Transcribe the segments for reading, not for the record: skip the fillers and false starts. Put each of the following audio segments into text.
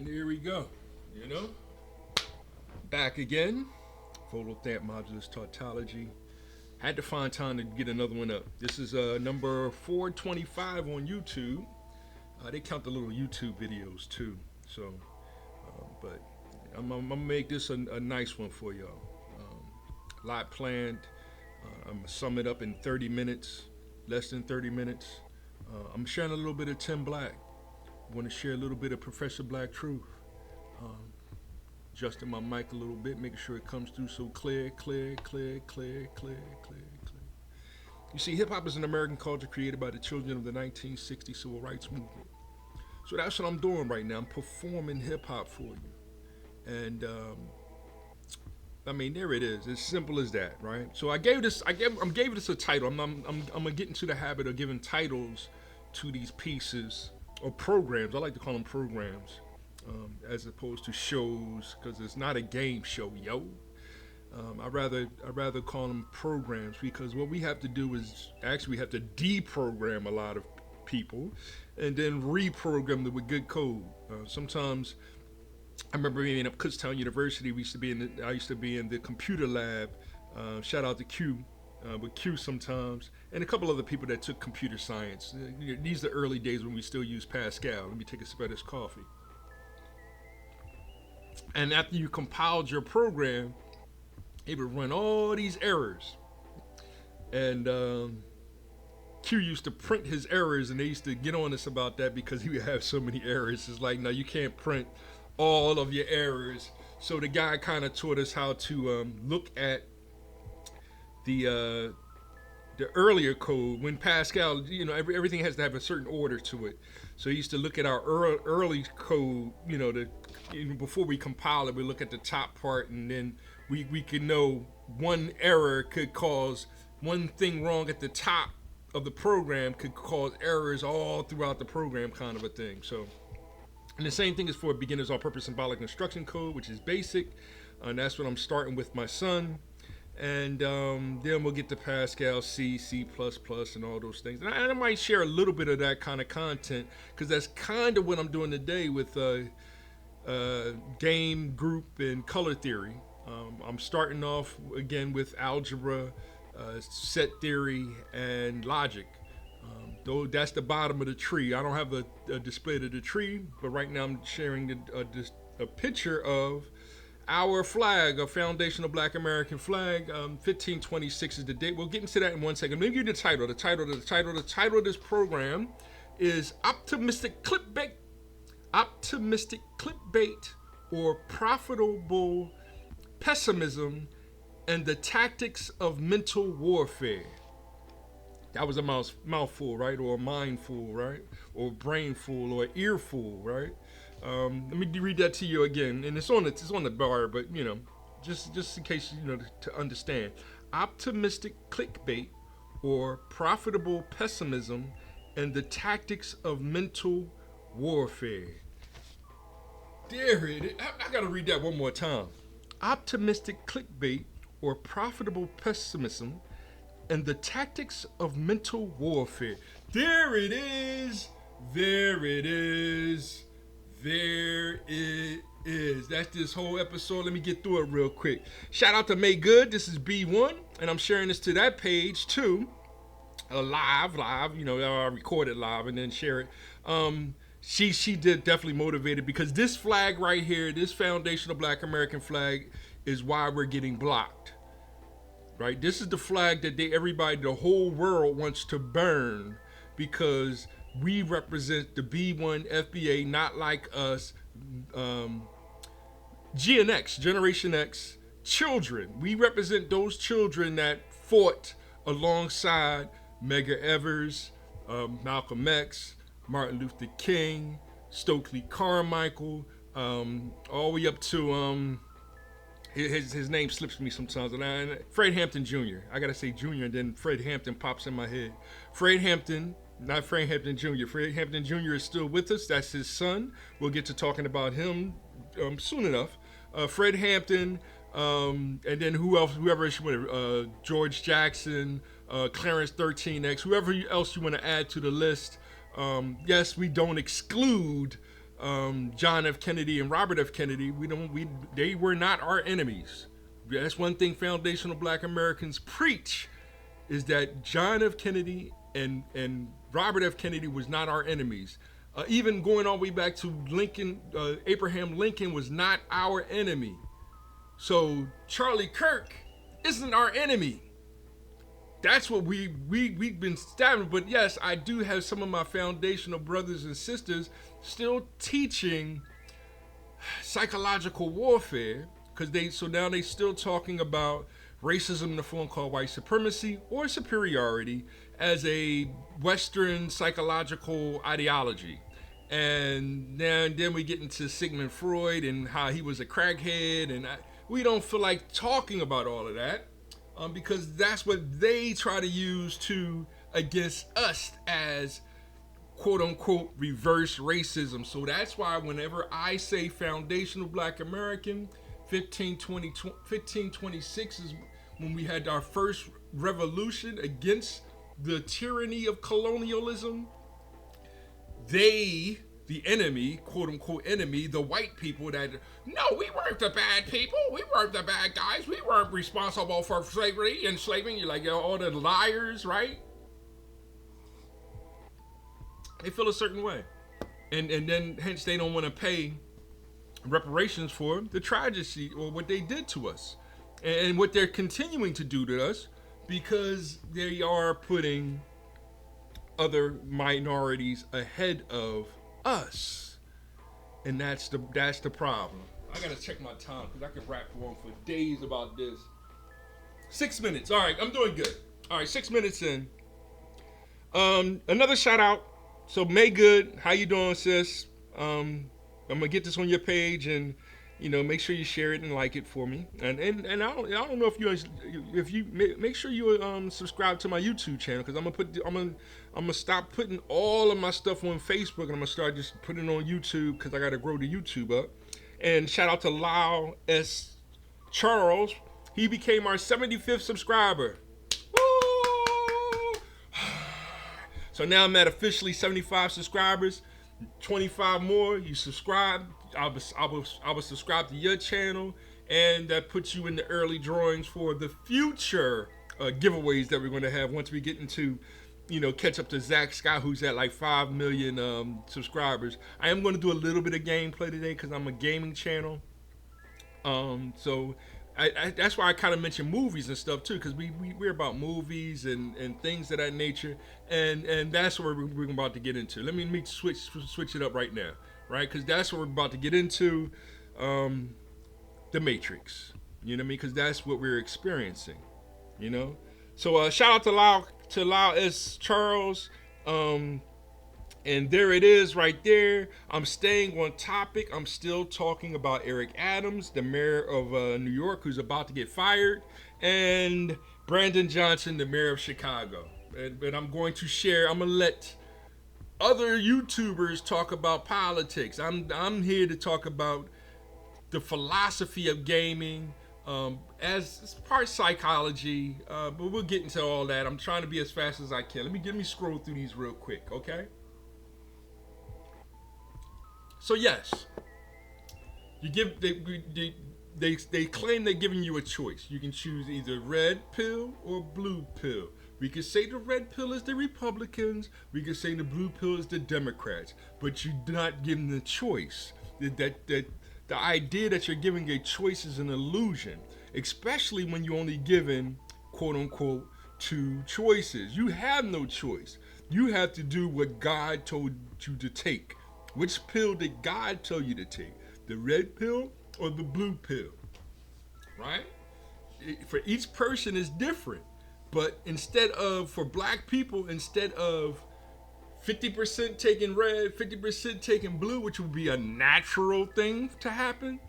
And here we go. You know, back again. Phototherapy modulus tautology. Had to find time to get another one up. This is number 425 on YouTube. They count the little YouTube videos too. So, but I'm gonna make this a nice one for y'all. Lot planned. I'm gonna sum it up in 30 minutes, less than 30 minutes. I'm sharing a little bit of Tim Black. I want to share a little bit of Professor Black Truth. Adjusting my mic a little bit, making sure it comes through so clear. You see, hip hop is an American culture created by the children of the 1960 civil rights movement. So that's what I'm doing right now. I'm performing hip hop for you, and I mean, there it is. As simple as that, right? So I gave this a title. I'm gonna get into the habit of giving titles to these pieces or programs. I like to call them programs, as opposed to shows, because it's not a game show, yo. I rather call them programs, because what we have to do is actually we have to deprogram a lot of people, and then reprogram them with good code. Sometimes I remember being at Kutztown University. I used to be in the computer lab. Shout out to Q. With Q sometimes, and a couple other people that took computer science. These are the early days when we still use Pascal. Let me take a sip of this coffee. And after you compiled your program, it would run all these errors. And Q used to print his errors, and they used to get on us about that because he would have so many errors. It's like, no, you can't print all of your errors. So the guy kind of taught us how to look at the earlier code when Pascal, everything has to have a certain order to it. So he used to look at our early code, before we compile it, we look at the top part, and then we can know one error could cause one thing wrong at the top of the program could cause errors all throughout the program, kind of a thing. So, and the same thing is for beginners all-purpose symbolic instruction code, which is basic, and that's what I'm starting with my son. And then we'll get to Pascal, C, C++, and all those things. And I might share a little bit of that kind of content, because that's kind of what I'm doing today with game, group, and color theory. I'm starting off again with algebra, set theory, and logic. Though that's the bottom of the tree. I don't have a display of the tree, but right now I'm sharing a picture of our flag, a foundational Black American flag. 1526 is the date. We'll get into that in 1 second. Let me give you the title. The title of this program is Optimistic Clickbait. Optimistic Clickbait, or Profitable Pessimism and the Tactics of Mental Warfare. That was a mouthful, right? Or a mindful, right? Or brainful, or earful, right? Let me read that to you again, and it's on the bar, but just in case to understand. Optimistic clickbait, or profitable pessimism, and the tactics of mental warfare. There it is. I gotta read that one more time. Optimistic clickbait, or profitable pessimism, and the tactics of mental warfare. There it is. There it is. There it is. That's this whole episode. Let me get through it real quick. Shout out to May Good. This is B1, and I'm sharing this to that page too. Live. I record it live and then share it. She did definitely motivated, because this flag right here, this foundational Black American flag, is why we're getting blocked. Right? This is the flag that the whole world wants to burn, because we represent the B1 FBA, not like us, Gen X, Generation X children. We represent those children that fought alongside Medgar Evers, Malcolm X, Martin Luther King, Stokely Carmichael, all the way up to his name slips me sometimes, and Fred Hampton Jr. I gotta say Jr. and then Fred Hampton pops in my head. Fred Hampton, not Fred Hampton Jr. Fred Hampton Jr. is still with us. That's his son. We'll get to talking about him soon enough. Fred Hampton, and then whoever else you want, George Jackson, Clarence 13X, whoever else you want to add to the list. Yes, we don't exclude John F. Kennedy and Robert F. Kennedy, they were not our enemies. That's one thing foundational Black Americans preach, is that John F. Kennedy and Robert F. Kennedy was not our enemies. Even going all the way back to Lincoln, Abraham Lincoln was not our enemy. So Charlie Kirk isn't our enemy. That's what we've been stabbing. But yes, I do have some of my foundational brothers and sisters still teaching psychological warfare, because now they still talking about racism in the form called white supremacy or superiority as a Western psychological ideology. And then we get into Sigmund Freud and how he was a crackhead, and we don't feel like talking about all of that, because that's what they try to use against us as quote unquote reverse racism. So that's why whenever I say foundational Black American, 1526 is when we had our first revolution against the tyranny of colonialism. The enemy, quote unquote enemy, the white people that, no, we weren't the bad people. We weren't the bad guys. We weren't responsible for slavery, enslaving. You're like, all the liars, right? They feel a certain way. And then hence they don't want to pay reparations for the tragedy or what they did to us and what they're continuing to do to us, because they are putting other minorities ahead of us, and that's the problem. I gotta check my time because I could rap on for days about this. 6 minutes. All right, I'm doing good. All right, 6 minutes in. Another shout out. So May Good, how you doing, sis? I'm gonna get this on your page, and make sure you share it and like it for me. And I don't know if you make sure you subscribe to my YouTube channel, because I'm gonna stop putting all of my stuff on Facebook, and I'm gonna start just putting it on YouTube, because I gotta grow the YouTube up. And shout out to Lyle S. Charles. He became our 75th subscriber. Woo! So now I'm at officially 75 subscribers. 25 more, you subscribe. I will subscribe to your channel, and that puts you in the early drawings for the future giveaways that we're going to have once we get into, catch up to Zach Scott, who's at like 5 million subscribers. I am going to do a little bit of gameplay today because I'm a gaming channel. So that's why I kind of mention movies and stuff too, because we're about movies and things of that nature, and that's what we're about to get into. Let me switch it up right now, right? Because that's what we're about to get into, the Matrix. You know what I mean? Because that's what we're experiencing. So shout out to Lyle S. Charles. And there it is right there. I'm staying on topic. I'm still talking about Eric Adams, the mayor of New York, who's about to get fired, and Brandon Johnson, the mayor of Chicago. But I'm going to let other YouTubers talk about politics. I'm here to talk about the philosophy of gaming, as part psychology, but we'll get into all that. I'm trying to be as fast as I can. Let me scroll through these real quick, okay? So yes, they claim they're giving you a choice. You can choose either red pill or blue pill. We could say the red pill is the Republicans. We could say the blue pill is the Democrats. But you're not given the choice. That the idea that you're giving a choice is an illusion, especially when you're only given, quote unquote, 2 choices. You have no choice. You have to do what God told you to take. Which pill did God tell you to take? The red pill or the blue pill? Right? For each person is different. But for black people, instead of 50% taking red, 50% taking blue, which would be a natural thing to happen,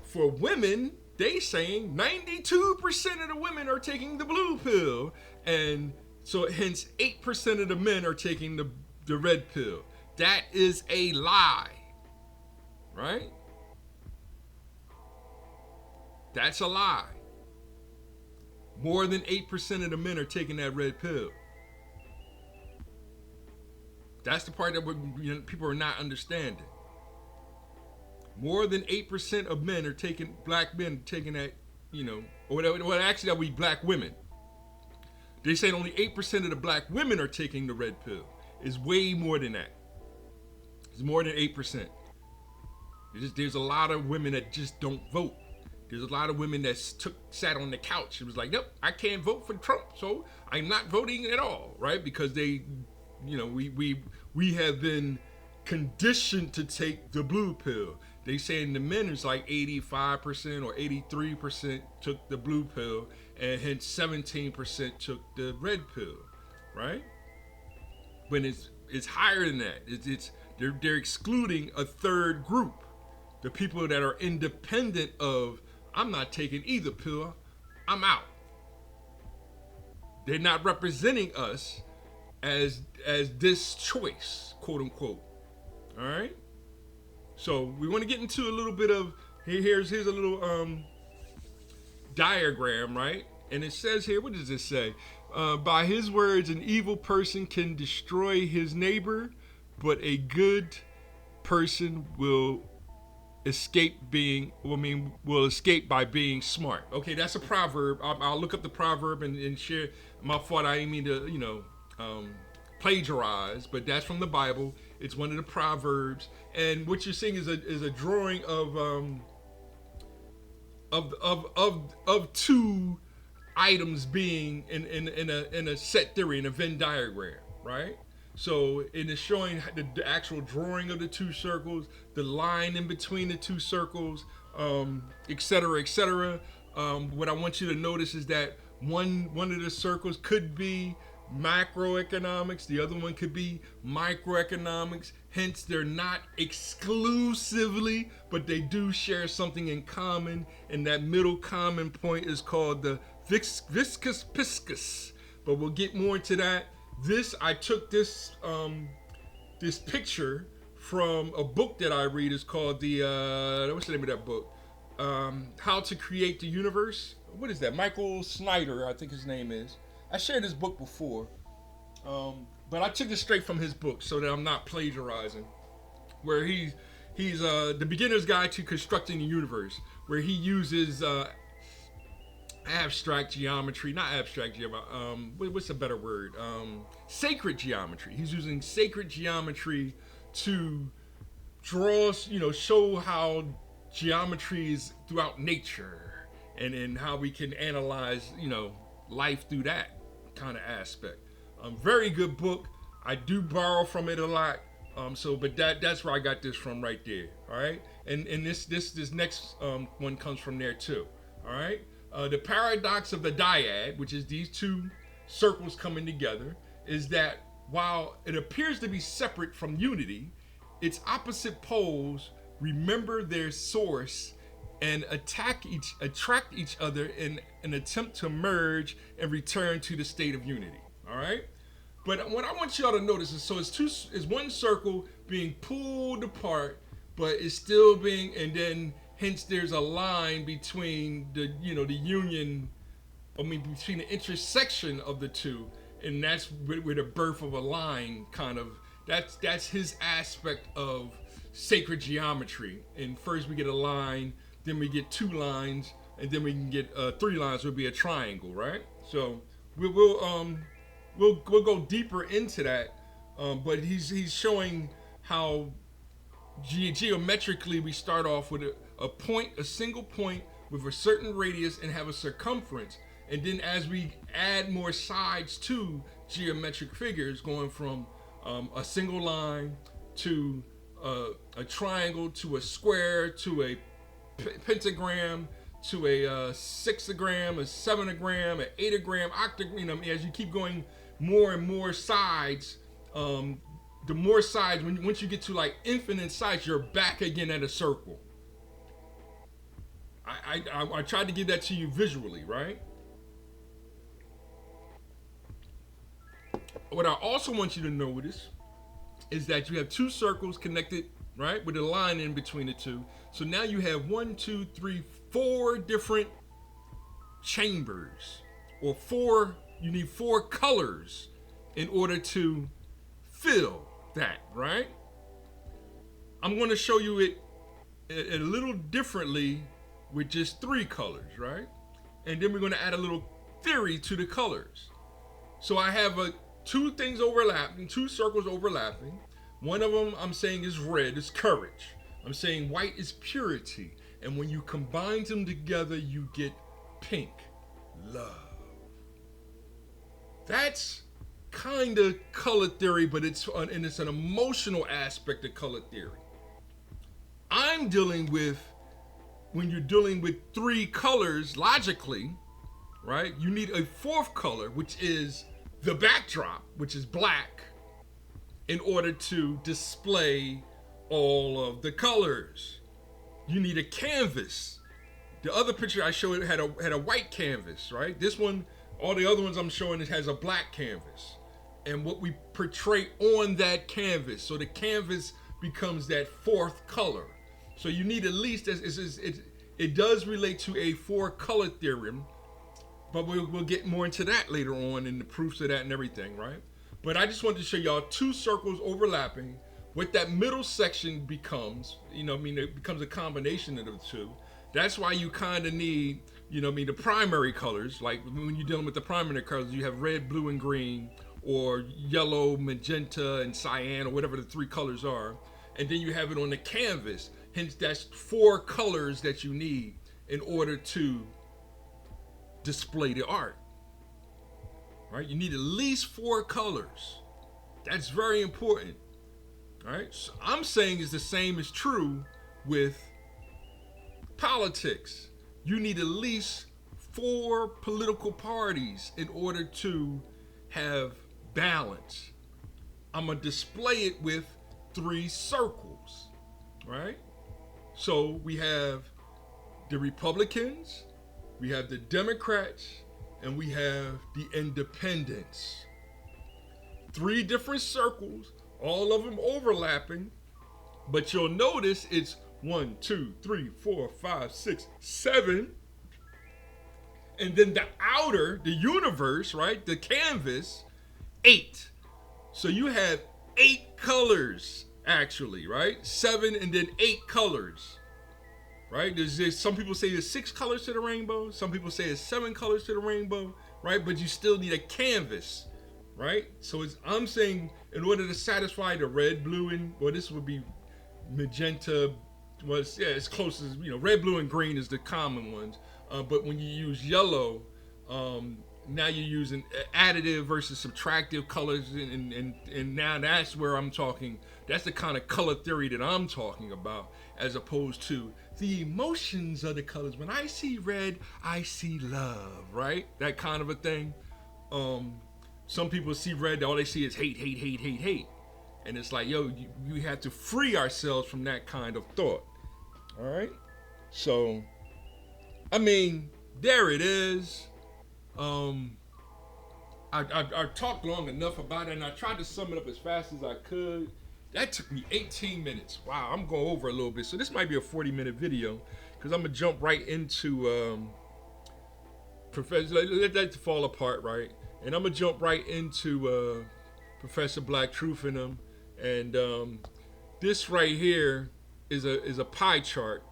for women, they saying 92% of the women are taking the blue pill. And so hence 8% of the men are taking the red pill. That is a lie, right? That's a lie. More than 8% of the men are taking that red pill. That's the part that people are not understanding. More than 8% of men are taking, black men taking that, or whatever. Well, actually, that would be black women. They say only 8% of the black women are taking the red pill. It's way more than that. It's more than 8%. There's a lot of women that just don't vote. There's a lot of women that sat on the couch and was like, nope, I can't vote for Trump, so I'm not voting at all, right? Because they, we have been conditioned to take the blue pill. They saying the men is like 85% or 83% took the blue pill, and hence 17% took the red pill, right? But it's higher than that. They're excluding a third group, the people that are independent of, I'm not taking either pill, I'm out. They're not representing us as this choice, quote unquote. All right. So we want to get into a little bit of here's a little diagram, right? And it says here, what does it say? By his words, an evil person can destroy his neighbor, but a good person will escape by being smart. Okay, that's a proverb. I'll look up the proverb and share. My fault, I didn't mean to, plagiarize, but that's from the Bible. It's one of the proverbs, and what you're seeing is a drawing of two items being in a set theory, in a Venn diagram, right? So it is showing the actual drawing of the two circles, the line in between the two circles, et cetera, et cetera. What I want you to notice is that one of the circles could be macroeconomics, the other one could be microeconomics. Hence, they're not exclusively, but they do share something in common. And that middle common point is called the viscous piscus. But we'll get more into that. I took this picture from a book that I read. It's called what's the name of that book? How to Create the Universe. What is that? Michael Snyder, I think his name is. I shared this book before, but I took this straight from his book so that I'm not plagiarizing. Where he's the beginner's guide to constructing the universe, where he uses abstract geometry, not abstract geometry, what's a better word? Sacred geometry. He's using sacred geometry to draw, show how geometry is throughout nature, and how we can analyze, life through that kind of aspect. Very good book. I do borrow from it a lot. But that's where I got this from right there. All right, and this next one comes from there too. All right. The paradox of the dyad, which is these two circles coming together, is that while it appears to be separate from unity, its opposite poles remember their source and attract each other in an attempt to merge and return to the state of unity. All right. But what I want y'all to notice is one circle being pulled apart, but it's still being, and then hence there's a line between the union, between the intersection of the two, and that's where the birth of a line kind of, that's his aspect of sacred geometry. And first we get a line, then we get two lines, and then we can get 3 lines, would be a triangle, right? So we'll go deeper into that, but he's showing how geometrically we start off with a single point with a certain radius and have a circumference, and then as we add more sides to geometric figures, going from a single line to a triangle to a square to a pentagram to a sixagram, a sevenagram, an eightagram, octagram. As you keep going more and more sides, the more sides, once you get to like infinite sides, you're back again at a circle. I tried to give that to you visually, right? What I also want you to notice is that you have 2 circles connected, right, with a line in between the two. So now you have 4 different chambers, or you need 4 colors in order to fill that, right? I'm going to show you it a little differently with just 3 colors, right? And then we're going to add a little theory to the colors. So I have two things overlapping, 2 circles overlapping. One of them I'm saying is red, is courage. I'm saying white is purity. And when you combine them together, you get pink, love. That's kind of color theory, but it's an emotional aspect of color theory. I'm dealing with, when you're dealing with 3 colors logically, right? You need a 4th color, which is the backdrop, which is black, in order to display all of the colors. You need a canvas. The other picture I showed had a white canvas, right? This one, all the other ones I'm showing, it has a black canvas. And what we portray on that canvas, so the canvas becomes that 4th color. So you need at least, it does relate to a 4 color theorem, but we'll get more into that later on in the proofs of that and everything, right? But I just wanted to show y'all 2 circles overlapping. What that middle section becomes, it becomes a combination of the 2. That's why you kind of need, the primary colors. Like when you're dealing with the primary colors, you have red, blue, and green, or yellow, magenta, and cyan, or whatever the 3 colors are. And then you have it on the canvas. Hence, that's 4 colors that you need in order to display the art. Right? You need at least 4 colors. That's very important. All right? So I'm saying is the same is true with politics. You need at least 4 political parties in order to have balance. I'm going to display it with 3 circles, right? So we have the Republicans, we have the Democrats, and we have the Independents. 3 different circles, all of them overlapping, but you'll notice it's 1, 2, 3, 4, 5, 6, 7. And then the outer, the universe, right? The canvas, 8. So you have 8 colors, actually, right? 7 and then 8 colors, right? There's some people say there's 6 colors to the rainbow. Some people say there's 7 colors to the rainbow, right? But you still need a canvas, right? So I'm saying in order to satisfy the red, blue, and, well, this would be magenta. Well, it's close as, red, blue, and green is the common ones. But when you use yellow, now you're using additive versus subtractive colors, and now that's where I'm talking. That's the kind of color theory that I'm talking about, as opposed to the emotions of the colors. When I see red, I see love, right? That kind of a thing. Some people see red, all they see is hate, hate, hate, hate, hate. And it's like, you have to free ourselves from that kind of thought. All right? So, there it is. I talked long enough about it, and I tried to sum it up as fast as I could. That took me 18 minutes. Wow, I'm going over a little bit. So this might be a 40-minute video, because I'm going to jump right into Professor, let that fall apart, right? And I'm going to jump right into Professor Black Truth in them. And this right here is a pie chart,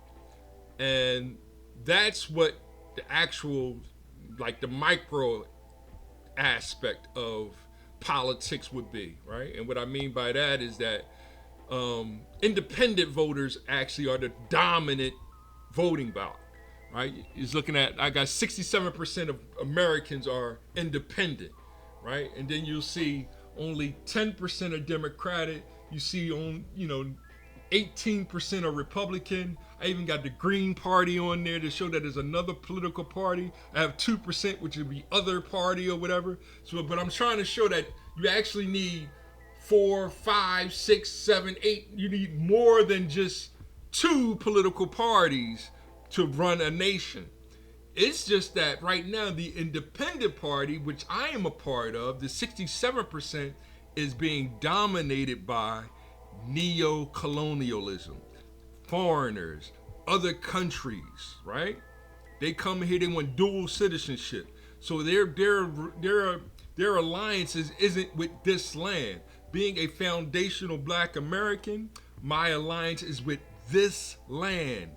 and that's what the actual, like, the micro aspect of politics would be, right? And what I mean by that is that independent voters actually are the dominant voting bloc, right? He's looking at, I got 67% of Americans are independent, right? And then you'll see only 10% are Democratic. You see 18% are Republican. I even got the Green Party on there to show that there's another political party. I have 2%, which would be other party or whatever. So, but I'm trying to show that you actually need 4, 5, 6, 7, 8. You need more than just 2 political parties to run a nation. It's just that right now the independent party, which I am a part of, the 67%, is being dominated by neo-colonialism, foreigners, other countries, right? They come here, they want dual citizenship. So their alliances isn't with this land. Being a foundational Black American, my alliance is with this land,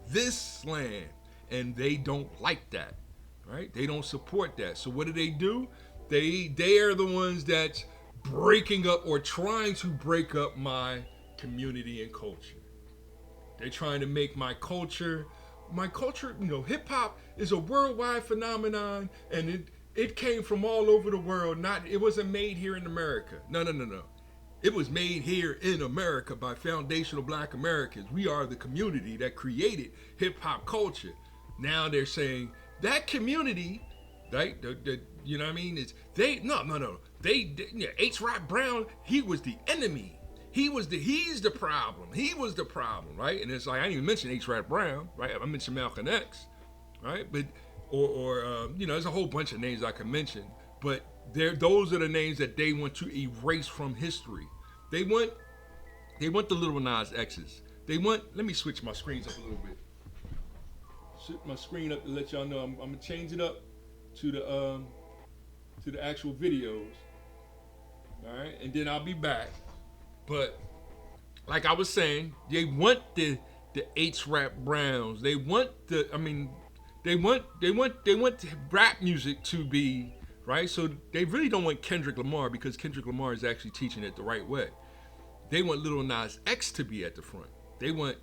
and they don't like that, right? They don't support that. So what do? They are the ones that's breaking up or trying to break up my community and culture. They're trying to make my culture, hip hop is a worldwide phenomenon, and it came from all over the world. It wasn't made here in America. No. It was made here in America by foundational Black Americans. We are the community that created hip hop culture. Now they're saying that community, right? You know what I mean? H. Rap Brown, he was the enemy. He's the problem. He was the problem, right? And it's like, I didn't even mention H. Rap Brown, right? I mentioned Malcolm X, right? But there's a whole bunch of names I can mention, but those are the names that they want to erase from history. They want the Little Nas X's. Let me switch my screens up a little bit. Switch my screen up to let y'all know I'm gonna change it up to the actual videos. All right, and then I'll be back. But like I was saying, they want the H. Rap Browns. They want rap music to be right. So they really don't want Kendrick Lamar, because Kendrick Lamar is actually teaching it the right way. They want Lil Nas X to be at the front. They want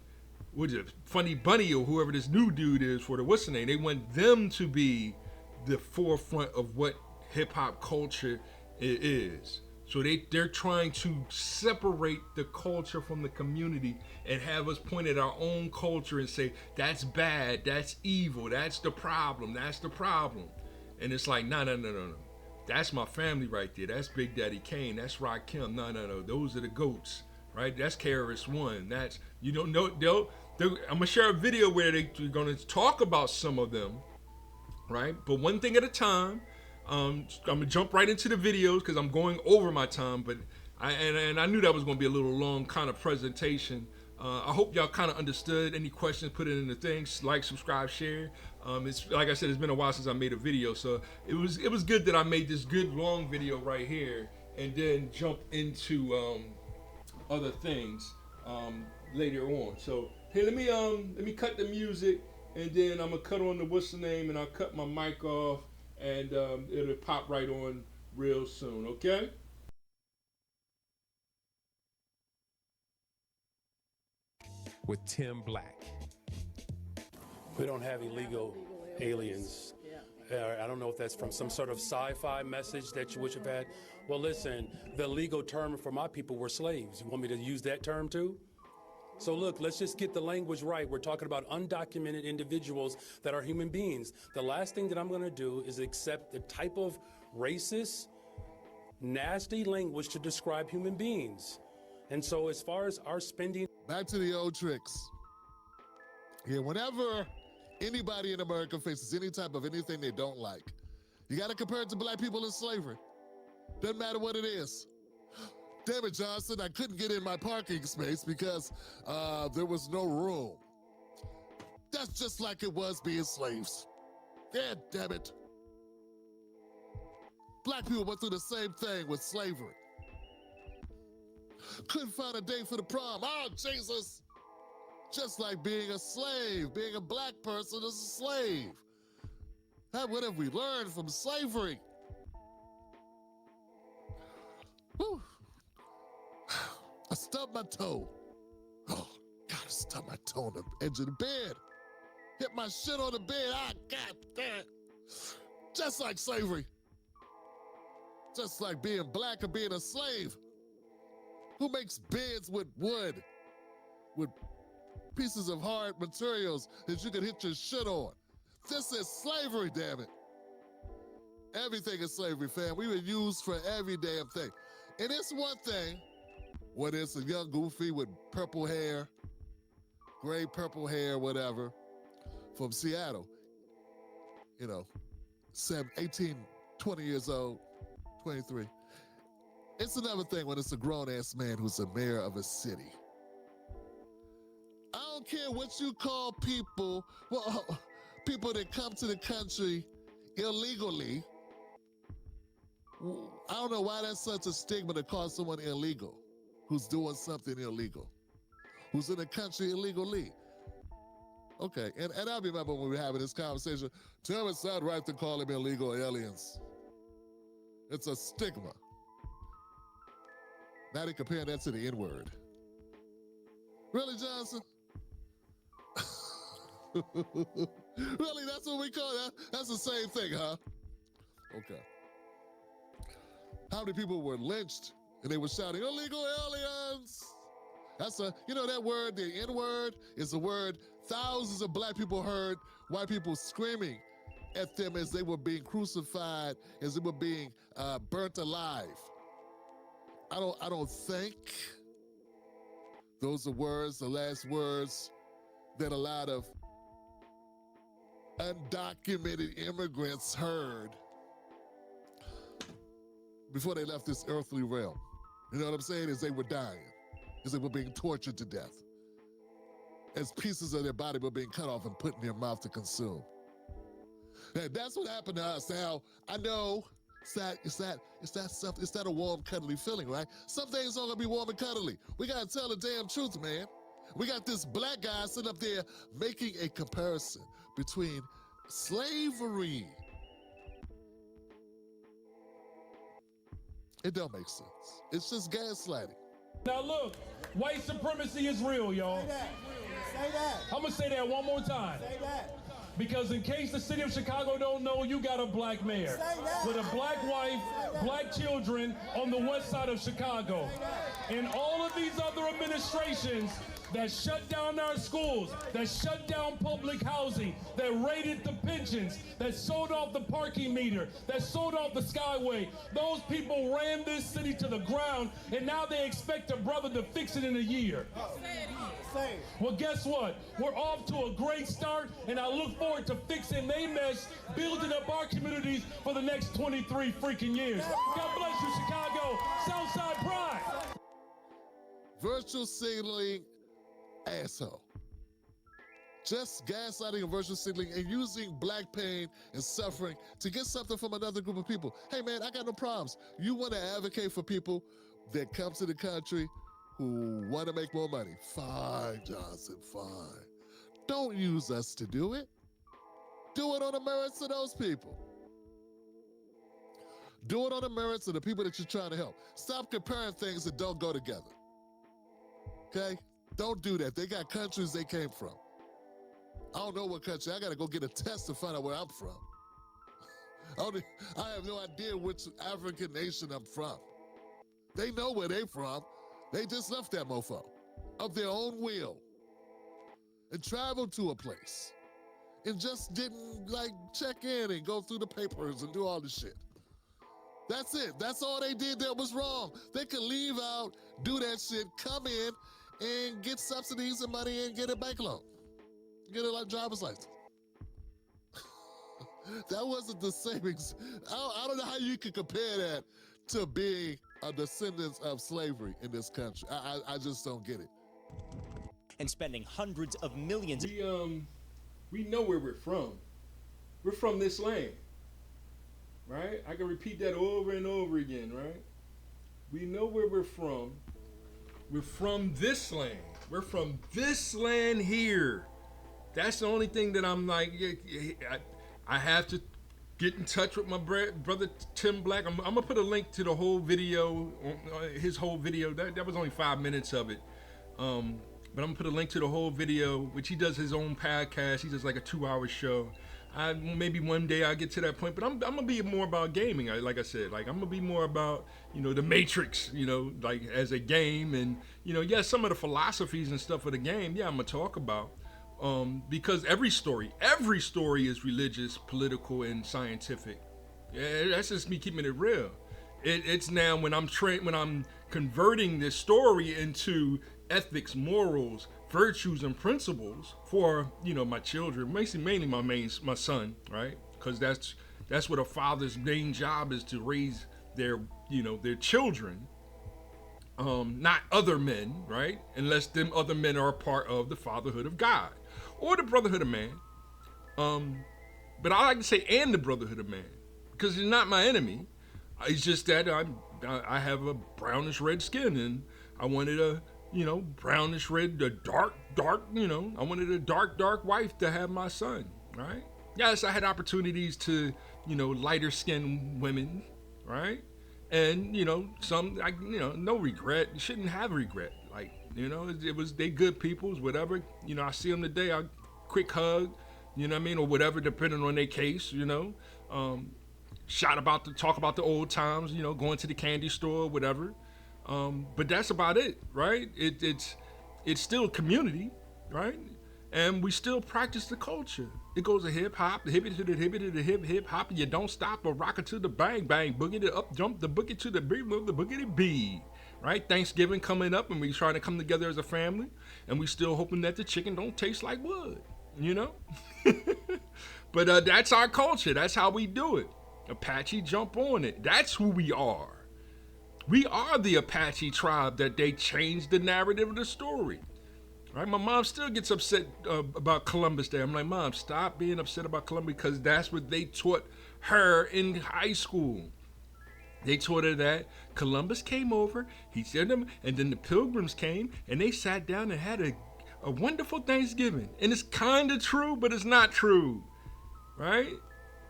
Funny Bunny or whoever this new dude is for the what's the name. They want them to be the forefront of what hip hop culture is. So they're trying to separate the culture from the community and have us point at our own culture and say, that's bad, that's evil, that's the problem. And it's like, no. That's my family right there. That's Big Daddy Kane. That's Rakim. No. Those are the GOATs, right? That's KRS-One. That's, I'm going to share a video where they're going to talk about some of them, right? But one thing at a time. I'm gonna jump right into the videos because I'm going over my time, but I knew that was gonna be a little long kind of presentation. I hope y'all kind of understood. Any questions, put it in the things. Like, subscribe, share. It's like I said, it's been a while since I made a video, so it was good that I made this good long video right here, and then jump into other things later on. So here, let me cut the music, and then I'm gonna cut on the what's the name, and I'll cut my mic off. And it'll pop right on real soon, okay? With Tim Black. We don't have illegal aliens. I don't know if that's from some sort of sci-fi message that you wish have had. Well, listen, the legal term for my people were slaves. You want me to use that term too? So look, let's just get the language right. We're talking about undocumented individuals that are human beings. The last thing that I'm going to do is accept the type of racist, nasty language to describe human beings. And so as far as our spending... Back to the old tricks. Yeah, whenever anybody in America faces any type of anything they don't like, you got to compare it to black people in slavery. Doesn't matter what it is. Damn it, Johnson, I couldn't get in my parking space because there was no room. That's just like it was being slaves. Yeah, damn it. Black people went through the same thing with slavery. Couldn't find a date for the prom. Oh, Jesus. Just like being a slave, being a black person is a slave. What have we learned from slavery? Whew. I stubbed my toe. Oh, God, I stubbed my toe on the edge of the bed. Hit my shit on the bed. Ah, God damn. Just like slavery. Just like being black or being a slave. Who makes beds with wood? With pieces of hard materials that you can hit your shit on. This is slavery, damn it. Everything is slavery, fam. We were used for every damn thing. And it's one thing when it's a young goofy with purple hair, gray purple hair, whatever, from Seattle. 18, 20 years old, 23. It's another thing when it's a grown-ass man who's a mayor of a city. I don't care what you call people, people that come to the country illegally. I don't know why that's such a stigma to call someone illegal who's doing something illegal. who's in the country illegally. Okay, and I remember when we were having this conversation, Tim, it's not right to call them illegal aliens. It's a stigma. Now they compare that to the N-word. Really, Johnson? Really, that's what we call that? That's the same thing, huh? Okay. How many people were lynched and they were shouting, illegal aliens? That's that word, the N-word, is a word thousands of black people heard white people screaming at them as they were being crucified, as they were being burnt alive. I don't think those are words, the last words that a lot of undocumented immigrants heard before they left this earthly realm. You know what I'm saying? As they were dying, as they were being tortured to death, as pieces of their body were being cut off and put in their mouth to consume. And that's what happened to us. Now, I know it's that a warm, cuddly feeling, right? Some things aren't gonna be warm and cuddly. We gotta tell the damn truth, man. We got this black guy sitting up there making a comparison between slavery. It don't make sense. It's just gaslighting. Now look, white supremacy is real, y'all. Say that. Say that. I'm gonna say that one more time. Say that. Because in case the city of Chicago don't know, you got a black mayor with a black wife, black children on the west side of Chicago. And all of these other administrations that shut down our schools, that shut down public housing, that raided the pensions, that sold off the parking meter, that sold off the Skyway. Those people ran this city to the ground, and now they expect a brother to fix it in a year. Well, guess what? We're off to a great start, and I look forward to fixing they mess, building up our communities for the next 23 freaking years. God bless you, Chicago. Southside Pride. Virtual signaling asshole. Just gaslighting and virtual signaling and using black pain and suffering to get something from another group of people. Hey man, I got no problems. You want to advocate for people that come to the country who want to make more money. Fine, Johnson, fine. Don't use us to do it. Do it on the merits of those people. Do it on the merits of the people that you're trying to help. Stop comparing things that don't go together. Okay? Don't do that. They got countries they came from. I don't know what country. I got to go get a test to find out where I'm from. I have no idea which African nation I'm from. They know where they're from. They just left that mofo of their own will and traveled to a place and just didn't check in and go through the papers and do all this shit. That's it. That's all they did that was wrong. They could leave out, do that shit, come in, and get subsidies and money and get a bank loan. Get a driver's license. That wasn't the savings. I don't know how you could compare that to being a descendant of slavery in this country. I just don't get it. And spending hundreds of millions. We know where we're from. We're from this land, right? I can repeat that over and over again, right? We know where we're from. We're from this land. We're from this land here. That's the only thing that I'm like, I have to get in touch with my brother Tim Black. I'm gonna put a link to the whole video, his whole video. That was only 5 minutes of it. But I'm gonna put a link to the whole video, which he does his own podcast. He does like a 2-hour show. Maybe one day I get to that point, but I'm gonna be more about gaming. Like I said, I'm gonna be more about, the Matrix, as a game, and yes, some of the philosophies and stuff of the game. Yeah, I'm gonna talk about, because every story is religious, political, and scientific. Yeah, that's just me keeping it real. It's now when I'm converting this story into ethics, morals, virtues, and principles for my children, mainly my son, right? Because that's what a father's main job is, to raise their children, not other men, right? Unless them other men are a part of the fatherhood of God or the brotherhood of man. But I like to say and the brotherhood of man, because you're not my enemy. It's just that I have a brownish red skin, and I wanted to brownish red, the dark, I wanted a dark wife to have my son, right? Yes, I had opportunities to, lighter skinned women, right? And, some, no regret. You shouldn't have regret. Like, they good peoples, whatever. I see them today, I quick hug, or whatever, depending on their case, talk about the old times, going to the candy store, whatever. But that's about it, right? It's still community, right? And we still practice the culture. It goes to hip hop, the hippie to the hippie to the hip hop, and you don't stop or rock it to the bang bang, boogie to up, jump the boogie to the beat, move the boogie to beat, right? Thanksgiving coming up, and we trying to come together as a family, and we still hoping that the chicken don't taste like wood, But that's our culture. That's how we do it. Apache, jump on it. That's who we are. We are the Apache tribe that they changed the narrative of the story. Right? My mom still gets upset about Columbus Day. I'm like, Mom, stop being upset about Columbus, because that's what they taught her in high school. They taught her that Columbus came over, he said them, and then the Pilgrims came, and they sat down and had a wonderful Thanksgiving. And it's kind of true, but it's not true. Right?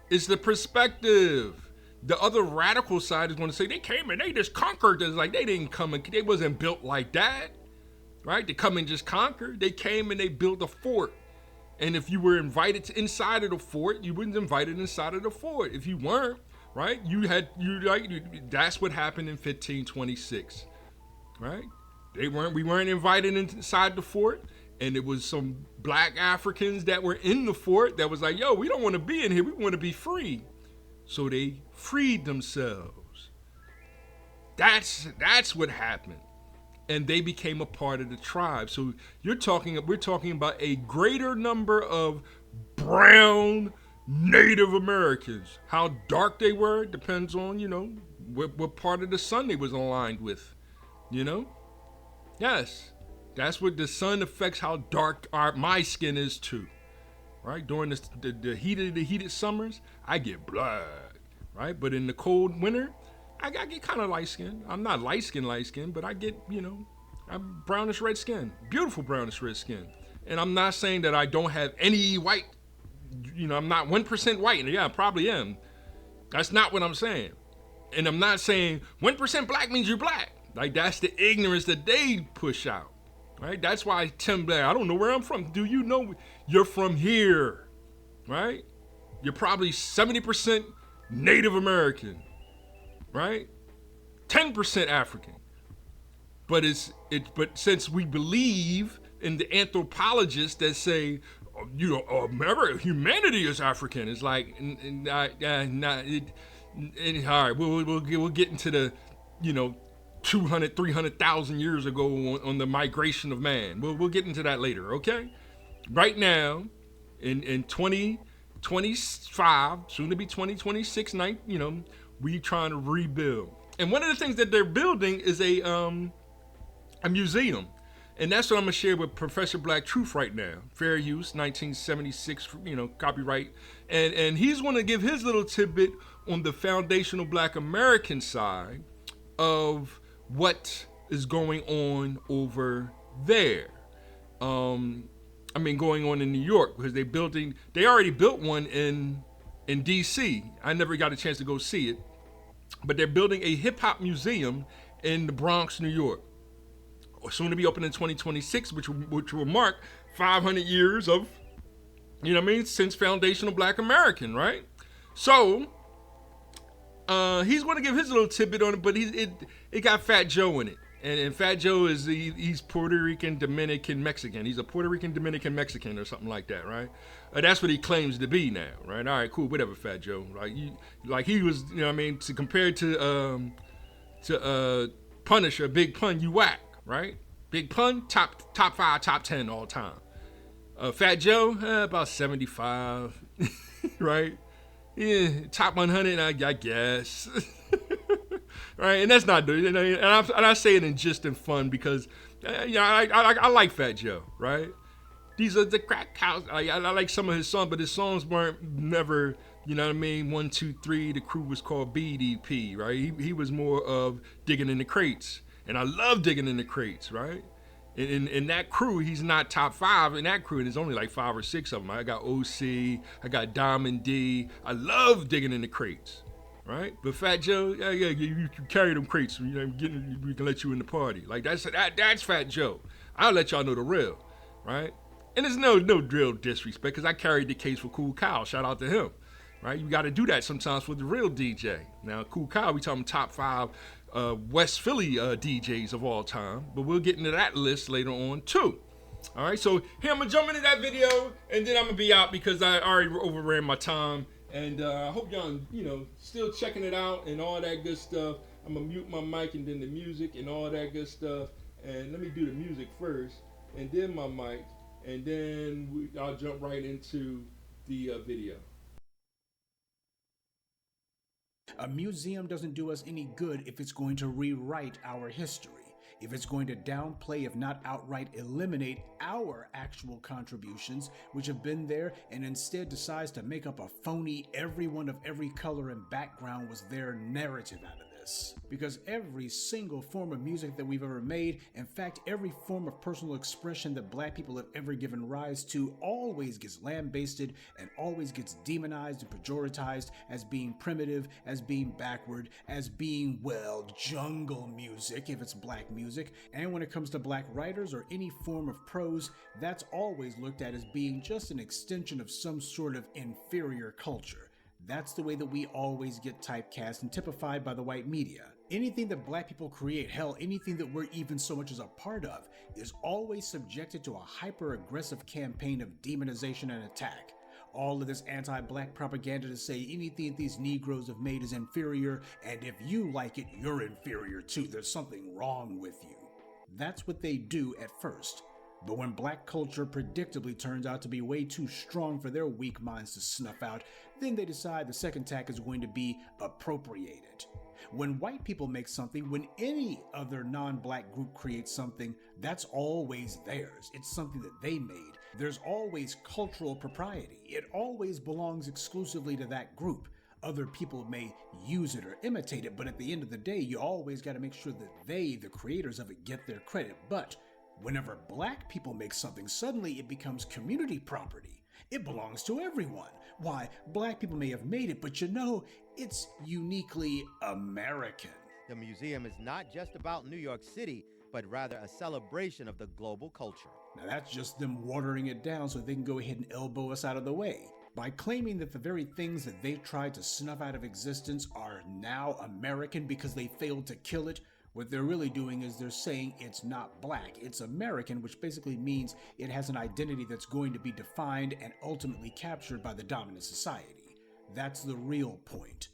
It's the perspective. The other radical side is going to say they came and they just conquered. It's like they didn't come and they wasn't built like that, right? They come and just conquer. They came and they built a fort. And if you were invited inside of the fort, you wasn't invited inside of the fort. If you weren't, right, that's what happened in 1526, right? We weren't invited inside the fort. And it was some black Africans that were in the fort that was like, yo, we don't want to be in here. We want to be free. So they freed themselves. That's what happened. And they became a part of the tribe. So we're talking about a greater number of brown Native Americans. How dark they were depends on, what part of the sun they was aligned with, Yes. That's what the sun affects how dark my skin is too, right? During the heated summers, I get black, right? But in the cold winter, I get kind of light skin. I'm not light skin, but I get, I'm brownish red skin, beautiful brownish red skin. And I'm not saying that I don't have any white, I'm not 1% white. And yeah, I probably am. That's not what I'm saying. And I'm not saying 1% black means you're black. Like that's the ignorance that they push out. Right? That's why Tim Black, I don't know where I'm from. Do you know you're from here? Right? You're probably 70% Native American. Right? 10% African. But since we believe in the anthropologists that say, humanity is African, it's like, all right, we'll get into the, 200, 300,000 years ago on the migration of man. We'll get into that later, okay? Right now, in 2025, soon to be 2026, we trying to rebuild. And one of the things that they're building is a museum. And that's what I'm gonna share with Professor Black Truth right now. Fair use, 1976, copyright. And he's gonna give his little tidbit on the foundational Black American side of what is going on over there. Going on in New York, because they already built one in DC. I never got a chance to go see it, but they're building a hip hop museum in the Bronx, New York. Soon to be open in 2026, which will mark 500 years of, since foundational Black American, right? So, he's going to give his little tidbit on it, but it got Fat Joe in it. And Fat Joe he's Puerto Rican, Dominican, Mexican. He's a Puerto Rican, Dominican, Mexican or something like that, right? That's what he claims to be now, right? All right, cool, whatever, Fat Joe. Like he was, to compare to Punisher, Big Pun, you whack, right? Big Pun, top 5, top 10 all time. Fat Joe, about 75, right? Yeah, top 100, I guess. Right, and that's not good. And I say it in just in fun because, I like Fat Joe, right? These are the crack house. I like some of his songs, but his songs weren't never, 1, 2, 3. The crew was called BDP, right? He was more of digging in the crates, and I love digging in the crates, right? In that crew, he's not top 5 in that crew, and there's only like 5 or 6 of them. I got OC, I got Diamond D. I love digging in the crates, right? But Fat Joe, yeah, you carry them crates. You know, we can let you in the party. Like that's Fat Joe. I'll let y'all know the real, right? And there's no real disrespect, because I carried the case for Cool Kyle. Shout out to him, right? You got to do that sometimes with the real DJ. Now, Cool Kyle, we talking top 5 West Philly DJs of all time, but we'll get into that list later on too. All right, so here I'm gonna jump into that video, and then I'm gonna be out because I already overran my time. And I hope y'all, still checking it out and all that good stuff. I'm gonna mute my mic and then the music and all that good stuff. And let me do the music first, and then my mic, and then I'll jump right into the video. A museum doesn't do us any good if it's going to rewrite our history, if it's going to downplay, if not outright eliminate, our actual contributions, which have been there, and instead decides to make up a phony everyone of every color and background was their narrative out of this. Because every single form of music that we've ever made, in fact, every form of personal expression that Black people have ever given rise to, always gets lambasted and always gets demonized and pejoratized as being primitive, as being backward, as being, well, jungle music if it's Black music. And when it comes to Black writers or any form of prose, that's always looked at as being just an extension of some sort of inferior culture. That's the way that we always get typecast and typified by the white media. Anything that Black people create, hell, anything that we're even so much as a part of, is always subjected to a hyper-aggressive campaign of demonization and attack. All of this anti-Black propaganda to say anything that these Negroes have made is inferior, and if you like it, you're inferior too. There's something wrong with you. That's what they do at first. But when Black culture predictably turns out to be way too strong for their weak minds to snuff out, then they decide the second tack is going to be appropriated. When white people make something, when any other non-Black group creates something, that's always theirs. It's something that they made. There's always cultural propriety. It always belongs exclusively to that group. Other people may use it or imitate it, but at the end of the day, you always got to make sure that they, the creators of it, get their credit. But whenever Black people make something, suddenly it becomes community property. It belongs to everyone. Why, Black people may have made it, but it's uniquely American. The museum is not just about New York City, but rather a celebration of the global culture. Now that's just them watering it down so they can go ahead and elbow us out of the way. By claiming that the very things that they tried to snuff out of existence are now American because they failed to kill it, what they're really doing is they're saying it's not Black, it's American, which basically means it has an identity that's going to be defined and ultimately captured by the dominant society. That's the real point.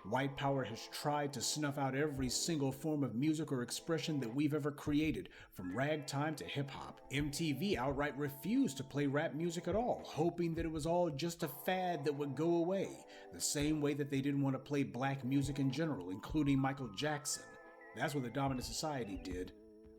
White power has tried to snuff out every single form of music or expression that we've ever created, from ragtime to hip-hop. MTV outright refused to play rap music at all, hoping that it was all just a fad that would go away, the same way that they didn't want to play Black music in general, including Michael Jackson. That's what the dominant society did.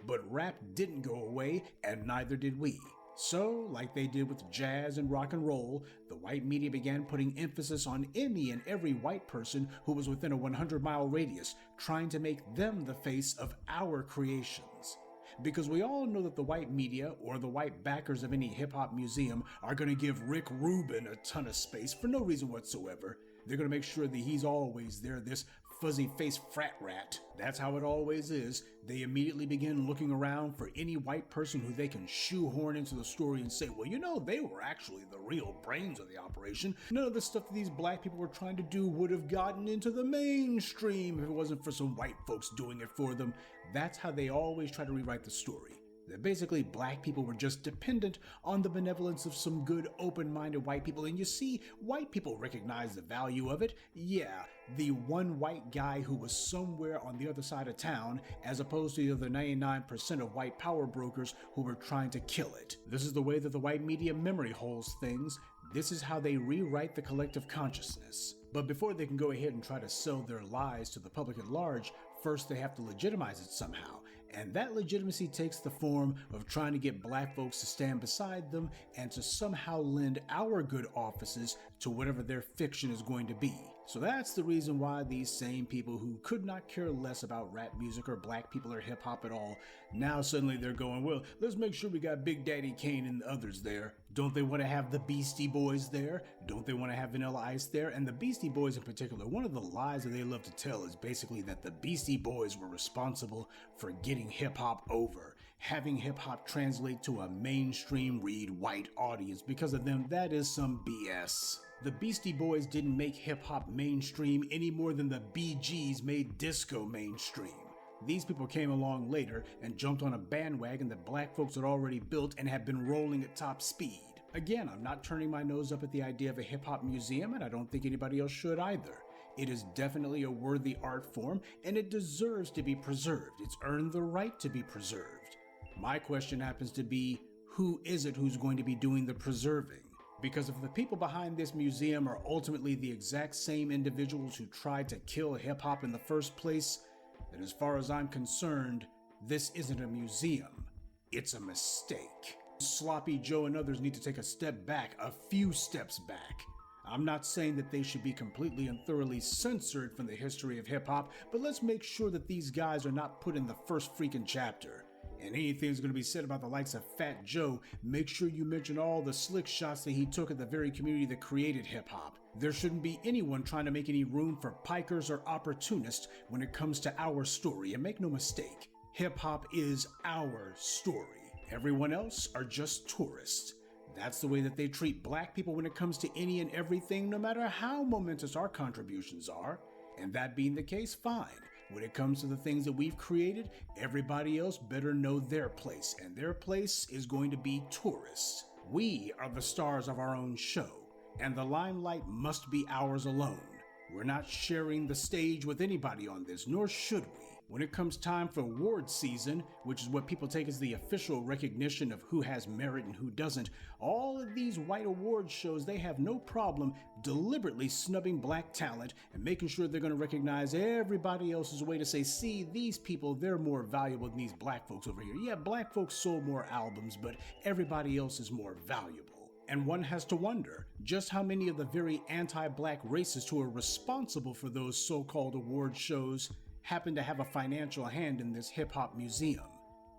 But rap didn't go away, and neither did we. So, like they did with jazz and rock and roll, the white media began putting emphasis on any and every white person who was within a 100-mile radius, trying to make them the face of our creations. Because we all know that the white media, or the white backers of any hip-hop museum, are going to give Rick Rubin a ton of space for no reason whatsoever. They're going to make sure that he's always there, this fuzzy-faced frat rat. That's how it always is. They immediately begin looking around for any white person who they can shoehorn into the story and say, well, they were actually the real brains of the operation. None of the stuff that these Black people were trying to do would have gotten into the mainstream if it wasn't for some white folks doing it for them. That's how they always try to rewrite the story. That basically Black people were just dependent on the benevolence of some good, open-minded white people. And you see, white people recognize the value of it. Yeah, the one white guy who was somewhere on the other side of town, as opposed to the other 99% of white power brokers who were trying to kill it. This is the way that the white media memory holds things. This is how they rewrite the collective consciousness. But before they can go ahead and try to sell their lies to the public at large, first they have to legitimize it somehow. And that legitimacy takes the form of trying to get Black folks to stand beside them and to somehow lend our good offices to whatever their fiction is going to be. So that's the reason why these same people who could not care less about rap music or black people or hip hop at all, now suddenly they're going, well, let's make sure we got Big Daddy Kane and the others there. Don't they want to have the Beastie Boys there? Don't they want to have Vanilla Ice there? And the Beastie Boys in particular, one of the lies that they love to tell is basically that the Beastie Boys were responsible for getting hip hop over, having hip hop translate to a mainstream read white audience. Because of them, that is some BS. The Beastie Boys didn't make hip-hop mainstream any more than the Bee Gees made disco mainstream. These people came along later and jumped on a bandwagon that black folks had already built and have been rolling at top speed. Again, I'm not turning my nose up at the idea of a hip-hop museum, and I don't think anybody else should either. It is definitely a worthy art form, and it deserves to be preserved. It's earned the right to be preserved. My question happens to be, who is it who's going to be doing the preserving? Because if the people behind this museum are ultimately the exact same individuals who tried to kill hip-hop in the first place, then as far as I'm concerned, this isn't a museum. It's a mistake. Sloppy Joe and others need to take a step back, a few steps back. I'm not saying that they should be completely and thoroughly censored from the history of hip-hop, but let's make sure that these guys are not put in the first freaking chapter. And anything's going to be said about the likes of Fat Joe, make sure you mention all the slick shots that he took at the very community that created hip-hop. There shouldn't be anyone trying to make any room for pikers or opportunists when it comes to our story. And make no mistake, hip-hop is our story. Everyone else are just tourists. That's the way that they treat black people when it comes to any and everything, no matter how momentous our contributions are. And that being the case, fine. When it comes to the things that we've created, everybody else better know their place, and their place is going to be tourists. We are the stars of our own show, and the limelight must be ours alone. We're not sharing the stage with anybody on this, nor should we. When it comes time for award season, which is what people take as the official recognition of who has merit and who doesn't, all of these white award shows, they have no problem deliberately snubbing black talent and making sure they're going to recognize everybody else's way to say, see, these people, they're more valuable than these black folks over here. Yeah, black folks sold more albums, but everybody else is more valuable. And one has to wonder just how many of the very anti-black racists who are responsible for those so-called award shows happen to have a financial hand in this hip-hop museum.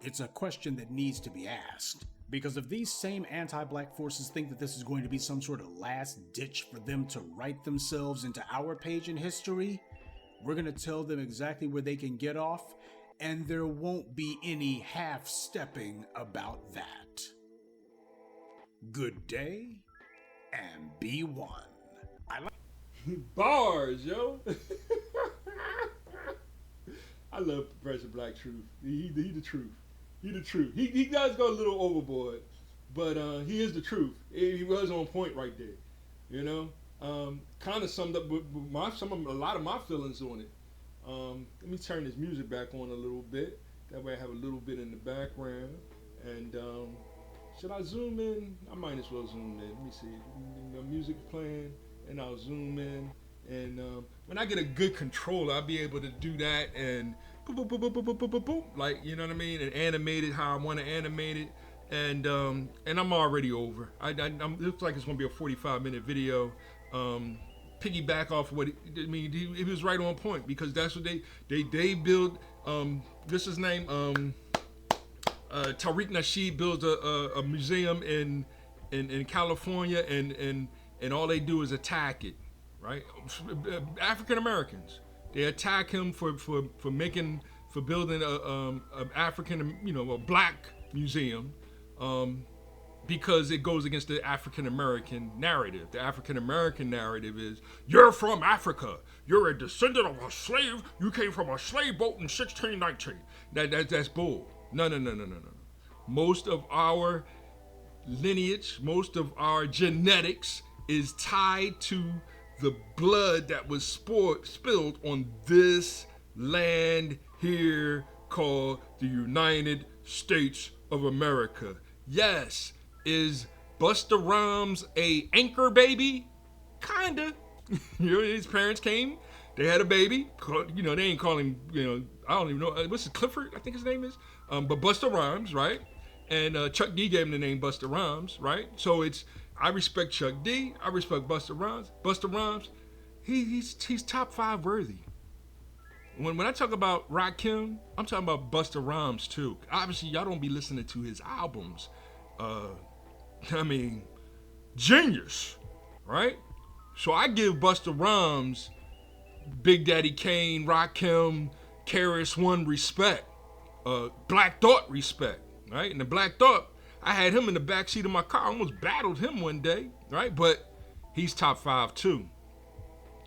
It's a question that needs to be asked. Because if these same anti-black forces think that this is going to be some sort of last ditch for them to write themselves into our page in history, we're going to tell them exactly where they can get off, and there won't be any half-stepping about that. Good day, and be one. Bars, yo. I love Professor Black Truth. He the truth. He the truth. He does go a little overboard, but he is the truth. He was on point right there. You know, kind of summed up a lot of my feelings on it. Let me turn this music back on a little bit. That way I have a little bit in the background. And should I zoom in? I might as well zoom in. Let me see. The music playing, and I'll zoom in. And when I get a good controller, I'll be able to do that and boop, boop, boop, boop, boop, boop, boop, boop, like, you know what I mean, and animate it how I want to animate it. And I'm already over. It looks like it's gonna be a 45-minute video. Piggyback off what it was right on point, because that's what they build. This is his name. Tariq Nasheed builds a museum in California, and all they do is attack it. Right, African Americans, they attack him for building a African, a black museum, because it goes against the African American narrative. The African American narrative is, you're from Africa, you're a descendant of a slave, you came from a slave boat in 1619. That's bull. No. Most of our lineage, most of our genetics is tied to the blood that was spilled on this land here called the United States of America. Yes, is Busta Rhymes a anchor baby? Kinda. His parents came, they had a baby. They ain't call him, I don't even know. What's his, Clifford, I think his name is. But Busta Rhymes, right? And Chuck D gave him the name Busta Rhymes, right? So I respect Chuck D. I respect Busta Rhymes. Busta Rhymes, he's top 5 worthy. When I talk about Rakim, I'm talking about Busta Rhymes too. Obviously, y'all don't be listening to his albums. I mean, genius, right? So I give Busta Rhymes, Big Daddy Kane, Rakim, KRS-One respect, Black Thought respect, right? And the Black Thought, I had him in the backseat of my car. I almost battled him one day, right? But he's top 5 too.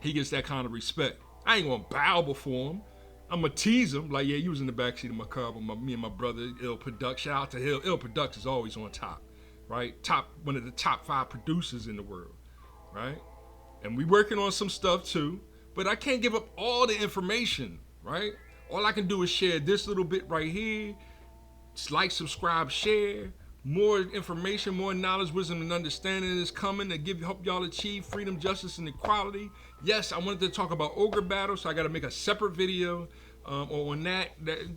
He gets that kind of respect. I ain't gonna bow before him. I'm gonna tease him, like, yeah, you was in the backseat of my car with me and my brother, Ill Production. Shout out to Ill. Ill Production is always on top, right? One of the top 5 producers in the world, right? And we working on some stuff too, but I can't give up all the information, right? All I can do is share this little bit right here. Just like, subscribe, share. More information, more knowledge, wisdom, and understanding is coming to help y'all achieve freedom, justice, and equality. Yes, I wanted to talk about ogre battle, so I got to make a separate video on that.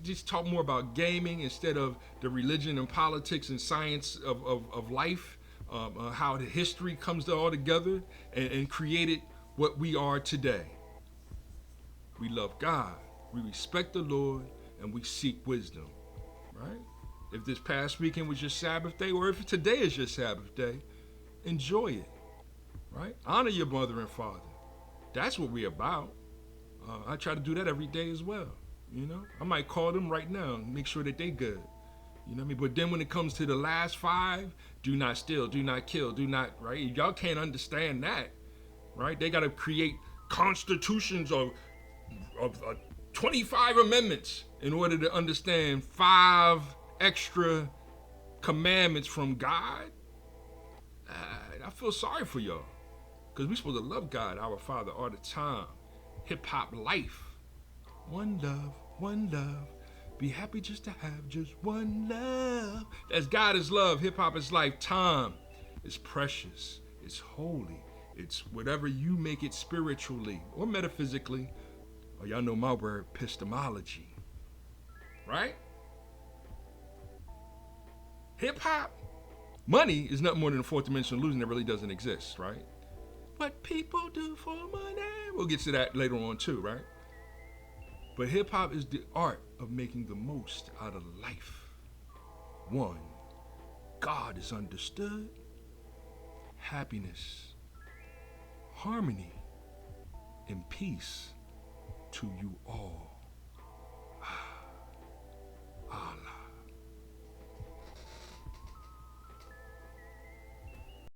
Just talk more about gaming instead of the religion and politics and science of life. How the history comes all together and created what we are today. We love God, we respect the Lord, and we seek wisdom, right? If this past weekend was your Sabbath day, or if today is your Sabbath day, enjoy it, right? Honor your mother and father. That's what we're about. I try to do that every day as well, you know? I might call them right now and make sure that they good. You know what I mean? But then when it comes to the last 5, do not steal, do not kill, do not, right? Y'all can't understand that, right? They got to create constitutions of 25 amendments in order to understand 5 extra commandments from God. I feel sorry for y'all, because we're supposed to love God, our Father, all the time. Hip-hop life. One love, one love. Be happy just to have just one love. As God is love, hip-hop is life. Time is precious. It's holy. It's whatever you make it spiritually or metaphysically. Or y'all know my word, epistemology. Right? Hip-hop, money is nothing more than a 4th dimensional illusion that really doesn't exist, right? What people do for money. We'll get to that later on too, right? But hip-hop is the art of making the most out of life. 1, God is understood. Happiness, harmony, and peace to you all.